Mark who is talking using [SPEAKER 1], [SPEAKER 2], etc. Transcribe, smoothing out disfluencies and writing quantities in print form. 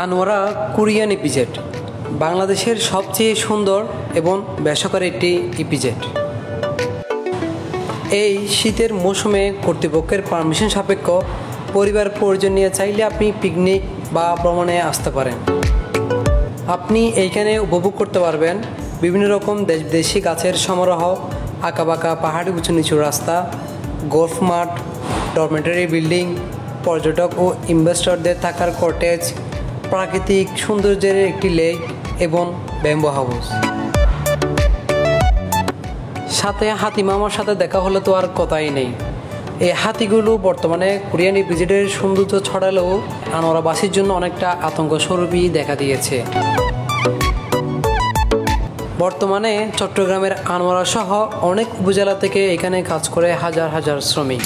[SPEAKER 1] Anwara Korean EPZ বাংলাদেশের সবচেয়ে সুন্দর এবং বেসরকারি একটি ইপিজেড। এই শীতের মৌসুমে কর্তৃপক্ষের পারমিশন সাপেক্ষ পরিবার পরিজন নিয়ে চাইলে আপনি পিকনিক বা ভ্রমণে আসতে পারেন। আপনি এইখানে উপভোগ করতে পারবেন বিভিন্ন রকম দেশি গাছের সমারোহ, আঁকাবাঁকা পাহাড়ি উঁচু নিচু রাস্তা, গল্ফ মাঠ, ডরমেটরি বিল্ডিং, পর্যটক ও ইনভেস্টরদের থাকার কটেজ, প্রাকৃতিক সৌন্দর্যের একটি লেক এবং ব্যাম্বো হাউস। সাথে হাতি মামার সাথে দেখা হলে তো আর কথাই নেই। এই হাতিগুলো বর্তমানে কোরিয়ান ইপিজেডের সৌন্দর্য ছড়ালেও আনোয়ারাবাসীর জন্য অনেকটা আতঙ্ক স্বরূপই দেখা দিয়েছে। বর্তমানে চট্টগ্রামের আনোয়ারা সহ অনেক উপজেলা থেকে এখানে কাজ করে হাজার হাজার শ্রমিক।